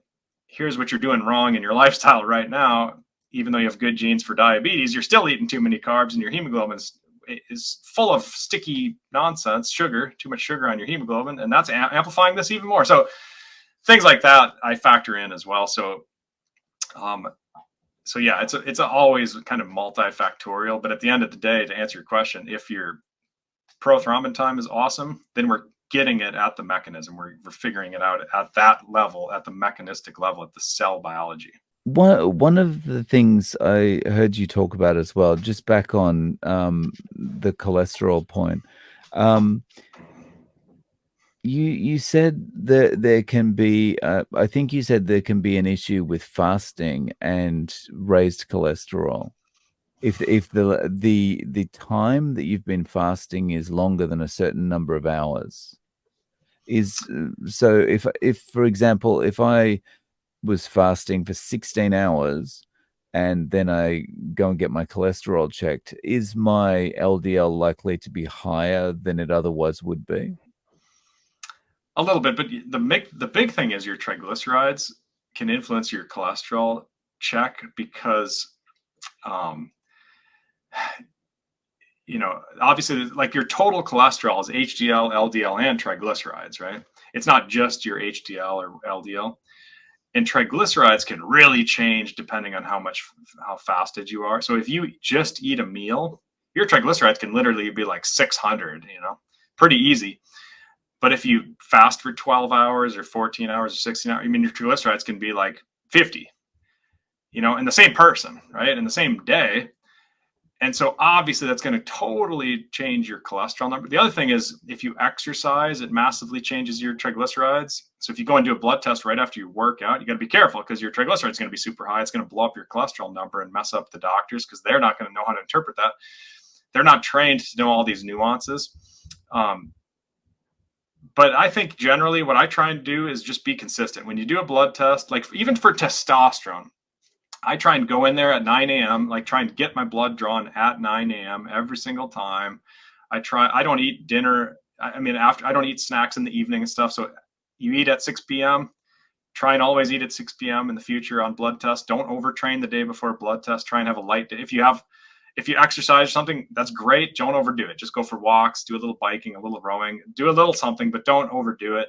Here's what you're doing wrong in your lifestyle right now. Even though you have good genes for diabetes, you're still eating too many carbs and your hemoglobin is full of sticky nonsense, sugar, too much sugar on your hemoglobin. And that's amplifying this even more. So things like that I factor in as well. Um, so yeah, it's always kind of multifactorial. But at the end of the day, to answer your question, if your prothrombin time is awesome, then we're getting it at the mechanism. We're figuring it out at that level, at the mechanistic level, at the cell biology. one of the things I heard you talk about as well, just back on the cholesterol point. Um, you said that there can be, I think you said there can be an issue with fasting and raised cholesterol. If the time that you've been fasting is longer than a certain number of hours, is so if for example, if I was fasting for 16 hours and then I go and get my cholesterol checked, is my LDL likely to be higher than it otherwise would be? A little bit, but the big thing is your triglycerides can influence your cholesterol check because um, obviously, like your total cholesterol is HDL, LDL, and triglycerides, right? It's not just your HDL or LDL. And triglycerides can really change depending on how fasted you are. So if you just eat a meal, your triglycerides can literally be like 600, pretty easy. But if you fast for 12 hours or 14 hours or 16 hours, your triglycerides can be like 50, in the same person, right? In the same day. And so obviously that's going to totally change your cholesterol number. The other thing is if you exercise, it massively changes your triglycerides. So if you go and do a blood test right after you work out, you got to be careful because your triglycerides is going to be super high. It's going to blow up your cholesterol number and mess up the doctors because they're not going to know how to interpret that. They're not trained to know all these nuances. But I think generally what I try and do is just be consistent. When you do a blood test, like even for testosterone, I try and go in there at 9 a.m., like try and get my blood drawn at 9 a.m. every single time. I don't eat dinner. After I don't eat snacks in the evening and stuff. So you eat at 6 p.m., try and always eat at 6 p.m. in the future on blood tests. Don't overtrain the day before a blood test. Try and have a light day. If you exercise or something, that's great. Don't overdo it. Just go for walks, do a little biking, a little rowing, do a little something, but don't overdo it.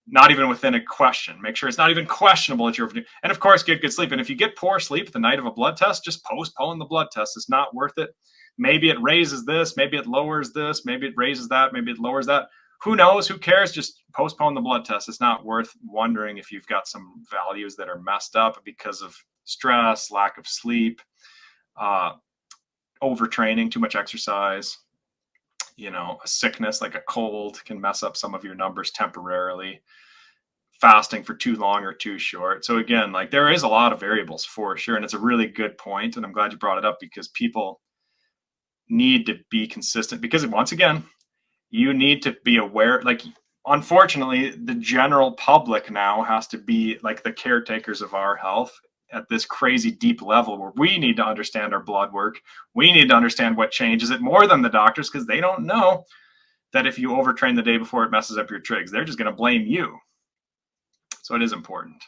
Not even within a question. Make sure it's not even questionable that you're overdoing. And of course, get good sleep. And if you get poor sleep the night of a blood test, just postpone the blood test. It's not worth it. Maybe it raises this, maybe it lowers this, maybe it raises that, maybe it lowers that. Who knows? Who cares? Just postpone the blood test. It's not worth wondering if you've got some values that are messed up because of stress, lack of sleep, overtraining, too much exercise. A sickness like a cold can mess up some of your numbers temporarily. Fasting for too long or too short. So again, like there is a lot of variables for sure. And it's a really good point. And I'm glad you brought it up because people need to be consistent because once again, you need to be aware. Like, unfortunately, the general public now has to be like the caretakers of our health at this crazy deep level where we need to understand our blood work. We need to understand what changes it more than the doctors because they don't know that if you overtrain the day before, it messes up your trigs. They're just going to blame you. So it is important.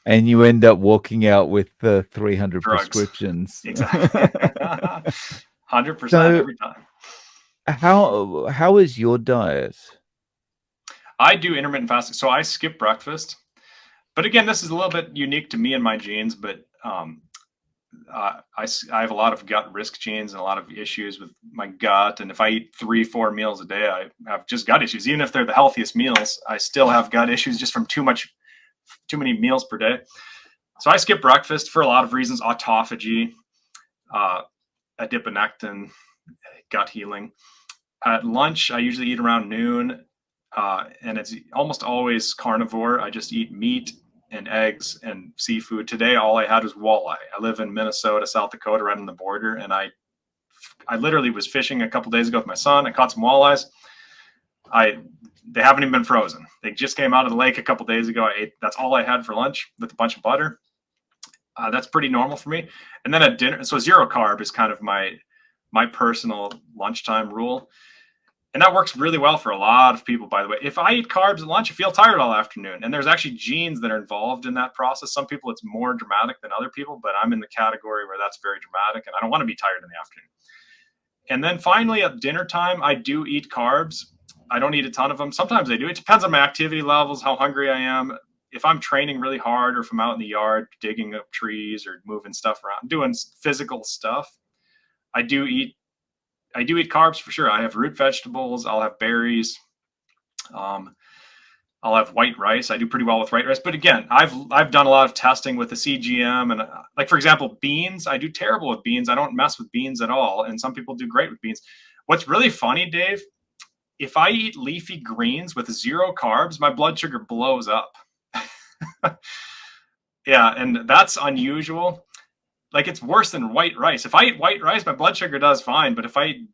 And you end up walking out with 300 Drugs. prescriptions. Exactly. 100% So every time. how is your diet? I do intermittent fasting. So I skip breakfast. But again, this is a little bit unique to me and my genes, but I have a lot of gut risk genes and a lot of issues with my gut. And if I eat 3, 4 meals a day, I have just gut issues. Even if they're the healthiest meals, I still have gut issues just from too many meals per day. So I skip breakfast for a lot of reasons: autophagy, uh, adiponectin, gut healing. At lunch, I usually eat around noon, and it's almost always carnivore. I just eat meat and eggs and seafood. Today, all I had was walleye. I live in Minnesota, South Dakota, right on the border, and I literally was fishing a couple days ago with my son. I caught some walleyes. I They haven't even been frozen. They just came out of the lake a couple days ago. I ate. That's all I had for lunch with a bunch of butter. That's pretty normal for me. And then at dinner, so zero carb is kind of my personal lunchtime rule. And that works really well for a lot of people, by the way. If I eat carbs at lunch, I feel tired all afternoon. And there's actually genes that are involved in that process. Some people, it's more dramatic than other people, but I'm in the category where that's very dramatic and I don't want to be tired in the afternoon. And then finally, at dinner time, I do eat carbs. I don't eat a ton of them. Sometimes I do. It depends on my activity levels, how hungry I am. If I'm training really hard or if I'm out in the yard digging up trees or moving stuff around, doing physical stuff, I do eat carbs for sure. I have root vegetables. I'll have berries. Um, I'll have white rice. I do pretty well with white rice. But again, I've done a lot of testing with the CGM and like for example, beans. I do terrible with beans. I don't mess with beans at all. And some people do great with beans. What's really funny, Dave, if I eat leafy greens with zero carbs, my blood sugar blows up. Yeah, and that's unusual. Like it's worse than white rice. If I eat white rice, my blood sugar does fine. But if I eat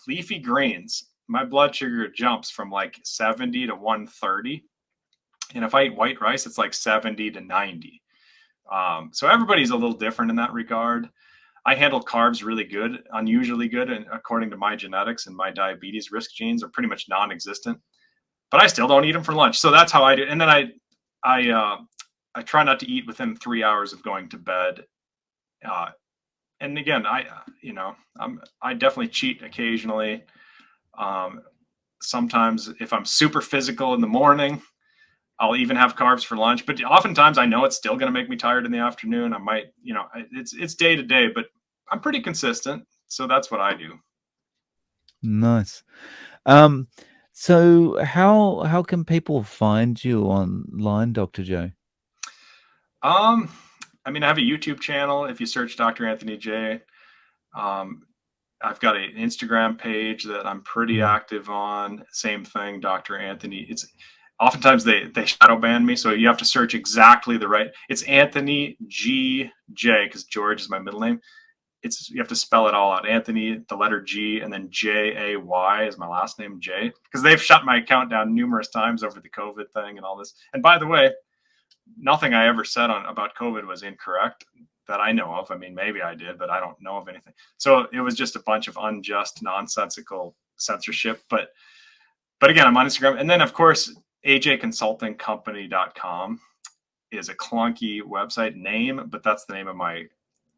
leafy greens, my blood sugar jumps from like 70 to 130. And if I eat white rice, it's like 70 to 90. So everybody's a little different in that regard. I handle carbs really good, unusually good, and according to my genetics and my diabetes risk genes are pretty much non-existent. But I still don't eat them for lunch. So that's how I do. And then I try not to eat within 3 hours of going to bed. Uh, and again, I definitely cheat occasionally. Um, Sometimes if I'm super physical in the morning, I'll even have carbs for lunch. But oftentimes I know it's still going to make me tired in the afternoon. I might, it's day to day, but I'm pretty consistent. So that's what I do. Nice. Um, so how can people find you online, Dr. Joe? Um, I mean, I have a YouTube channel. If you search Dr. Anthony J, um, I've got an Instagram page that I'm pretty Mm. active on. Same thing, Dr. Anthony. It's oftentimes they shadow ban me, so you have to search exactly the right. It's Anthony G J because George is my middle name. You have to spell it all out. Anthony, the letter G, and then Jay is my last name, J. Because they've shut my account down numerous times over the COVID thing and all this. And by the way, nothing I ever said about COVID was incorrect that I know of. I mean, maybe I did, but I don't know of anything. So it was just a bunch of unjust, nonsensical censorship. But again, I'm on Instagram. And then of course, ajconsultingcompany.com is a clunky website name, but that's the name of my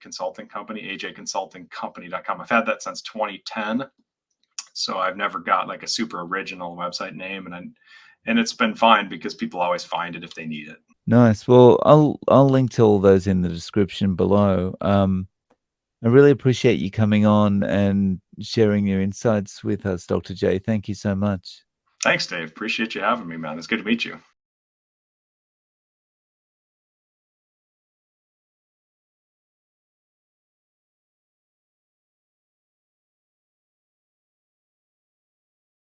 consulting company, ajconsultingcompany.com. I've had that since 2010. So I've never got like a super original website name, and it's been fine because people always find it if they need it. Nice. Well, I'll link to all those in the description below. I really appreciate you coming on and sharing your insights with us, Dr. J. Thank you so much. Thanks, Dave. Appreciate you having me, man. It's good to meet you.